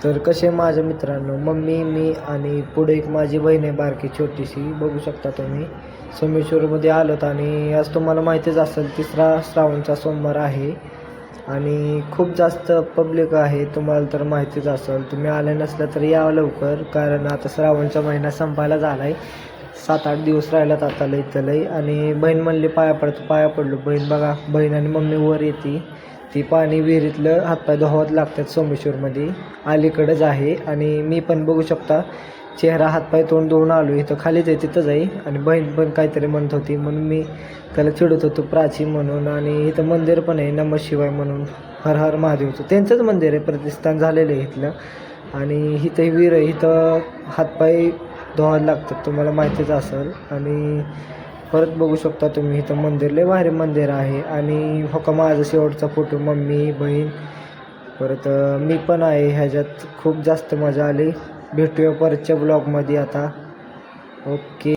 तर कसे माझ्या मित्रांनो, मम्मी, मी आणि पुढे एक माझी बहीण आहे बारकी छोटीशी. बघू शकता तुम्ही सोमेश्वरमध्ये आलोत आणि आज तुम्हाला माहितीच असेल तिसरा श्रावणचा सोमवार आहे आणि खूप जास्त पब्लिक आहे. तुम्हाला तर माहितीच असेल, तुम्ही आले नसलं तर या लवकर, कारण आता श्रावणचा महिना संपायला झाला आहे. 7-8 दिवस राहिल्यात आता लई आणि बहीण म्हणली पाया पडलो. बहीण बघा, बहीण आणि मम्मी वर येते. ती पाणी विहिरीतलं हातपाय धुवावं लागतात सोमेश्वरमध्ये, अलीकडंच आहे. आणि मी पण बघू शकता चेहरा हातपाय तोंड धुवून आलो. इथं खालीच आहे, तिथंच आहे. आणि बहीण पण काहीतरी म्हणत होती म्हणून मी त्याला चिडत होतो प्राची म्हणून. आणि इथं मंदिर पण आहे नमः शिवाय म्हणून, हर हर महादेवचं त्यांचंच मंदिर आहे, प्रतिष्ठान झालेलं आहे इथलं. आणि इथं विहीर आहे, इथं हातपाय धुवायला लागतात, तुम्हाला माहितीच असेल. आणि परत बघू शकता तुम्ही इथं मंदिर, लय भारी मंदिर आहे. आणि हो का माझा शेवटचा फोटो, मम्मी, बहीण, परत मी पण आहे ह्याच्यात. खूप जास्त मजा आली. भेटूया परतच्या ब्लॉगमध्ये आता. ओके.